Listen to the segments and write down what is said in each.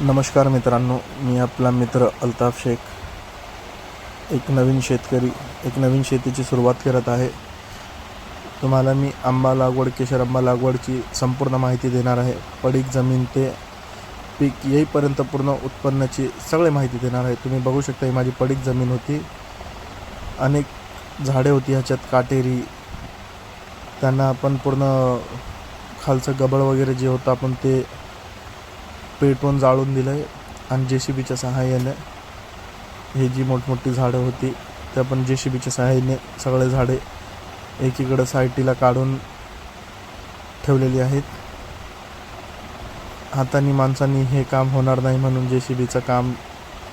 नमस्कार मित्रांनो, मी आपला मित्र अल्ताफ शेख. एक नवीन शेतकरी, एक नवीन शेतीची सुरुवात करत आहे. तुम्हाला मी आंबा लागवड, केशर आंबा लागवडची संपूर्ण माहिती देणार आहे. पडीक जमीन ते पीक येईपर्यंत पूर्ण उत्पन्नाची सगळी माहिती देणार आहे. तुम्ही बघू शकता, ही माझी पडीक जमीन होती. अनेक झाडे होती ह्याच्यात काटेरी. त्यांना आपण पूर्ण खालचं गबळ वगैरे जे होतं आपण ते पेटवून जाळून दिलं आहे. आणि JCBच्या सहाय्याने ही जी मोठमोठी झाडं होती ते आपण JCBच्या सहाय्याने सगळे झाडे एकीकडं साईटीला काढून ठेवलेली आहेत. हाताने माणसांनी हे काम होणार नाही म्हणून JCBचं काम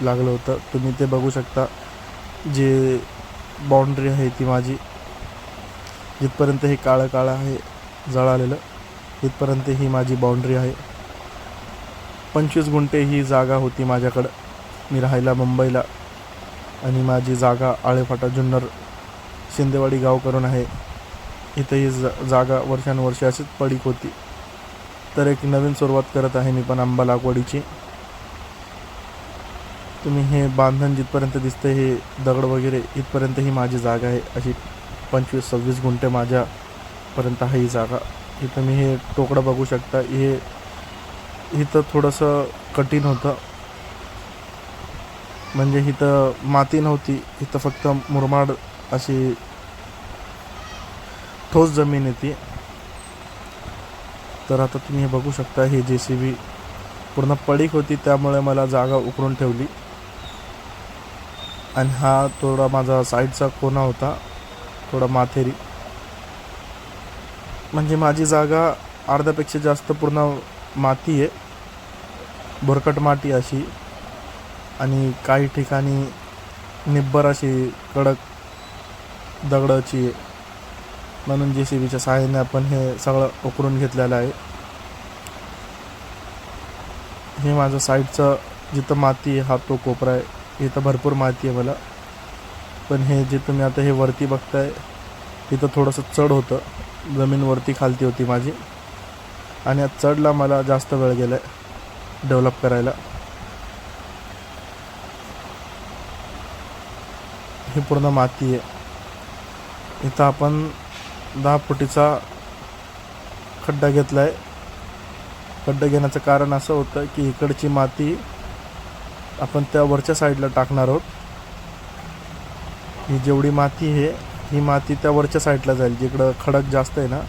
लागलं होतं. तुम्ही ते बघू शकता. जे बाउंड्री आहे ती माझी, जिथपर्यंत हे काळं काळं आहे जळालेलं, तिथपर्यंत ही माझी बाउंड्री आहे. 25 गुंठे ही जागा होती माझ्याकडं. मी राहायला मुंबईला आणि माझी जागा आळेफाटा जुन्नर शिंदेवाडी गाव करून आहे. इथं ही जागा वर्षानुवर्ष अशीच पडीक होती. तर एक नवीन सुरुवात करत आहे मी पण आंबा लागवडीची. तुम्ही हे बांधण जिथपर्यंत दिसतं, हे दगड वगैरे, इथपर्यंत ही माझी जागा आहे. अशी 25-26 गुंठे माझ्यापर्यंत आहे ही जागा. इथं मी हे टोकडं बघू शकता. हे इथं थोडंसं कठीण होतं, म्हणजे इथं माती नव्हती. इथं फक्त मुरमाड अशी ठोस जमीन येते. तर आता तुम्ही हे बघू शकता, हे JCB पूर्ण पडीक होती, त्यामुळे मला जागा उकरून ठेवली. आणि हा थोडा माझा साईडचा कोना होता, थोडा माथेरी. म्हणजे माझी जागा अर्ध्यापेक्षा जास्त पूर्ण माती आहे, भुरकट माती अशी. आणि काही ठिकाणी निब्बर अशी कडक दगडाची आहे. म्हणून JCBच्या सहाय्याने आपण हे सगळं उकरून घेतलेलं आहे. हे माझं साईडचं जिथं माती आहे, हा तो कोपरा आहे. इथं भरपूर माती आहे मला. पण हे जे तुम्ही आता हे वरती बघताय, इथं थोडंसं चढ होतं. जमीन वरती खालती होती माझी, आणि या चढला मला जास्त वेळ गेला आहे डेव्हलप करायला. ही पूर्ण माती आहे. इथं आपण 10 फुटीचा खड्डा घेतला आहे. खड्डा घेण्याचं कारण असं होतं की इकडची माती आपण त्या वरच्या साईडला टाकणार आहोत. ही जेवढी माती आहे, ही माती त्या वरच्या साईडला जाईल. जिकडं खडक जास्त आहे ना,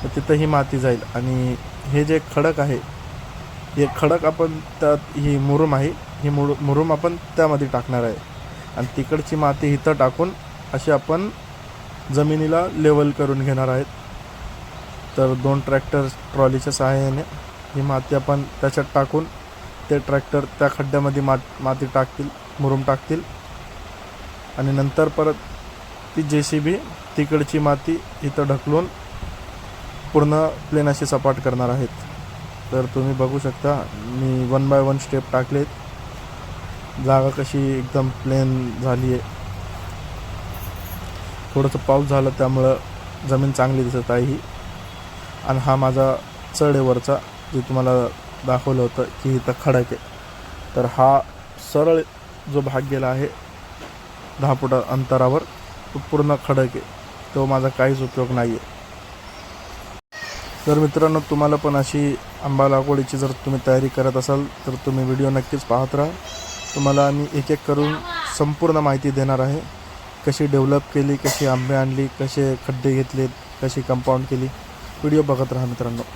तर तिथं ही माती जाईल. आणि हे जे खडक आहे, हे खडक आपण त्यात, ही मुरुम आहे, ही मुरुम आपण त्यामध्ये टाकणार आहे. आणि तिकडची माती इथं टाकून अशी आपण जमिनीला लेवल करून घेणार आहेत. तर 2 ट्रॅक्टर ट्रॉलीच्या सहाय्याने ही माती आपण त्याच्यात टाकून, ते ट्रॅक्टर त्या खड्ड्यामध्ये माती टाकतील, मुरुम टाकतील. आणि नंतर परत ती JCB तिकडची माती इथं ढकलून पूर्ण प्लेन अशी सपाट करणार आहेत. तर तुम्ही बघू शकता, मी 1 बाय 1 स्टेप टाकलेत. जागा कशी एकदम प्लेन झाली आहे. थोडंसं पाऊस झालं त्यामुळं जमीन चांगली दिसत आहे ही. आणि हा माझा चढ आहे वरचा, जे तुम्हाला दाखवलं होतं की इथं खडक आहे. तर हा सरळ जो भाग गेला आहे 10 फुट अंतरावर, तो पूर्ण खडक आहे. तो माझा काहीच उपयोग नाही आहे. तर मित्रांनो, तुम्हाला पण अशी आंबा लागवडीची जर तुम्ही तयारी करत असाल तर तुम्ही व्हिडिओ नक्कीच पाहत राहा. तुम्हाला आम्ही एक एक करून संपूर्ण माहिती देणार आहे. कशी डेव्हलप केली, कशी आंबे आणली, कसे खड्डे घेतलेत, कशी कंपाऊंड केली. व्हिडिओ बघत राहा मित्रांनो.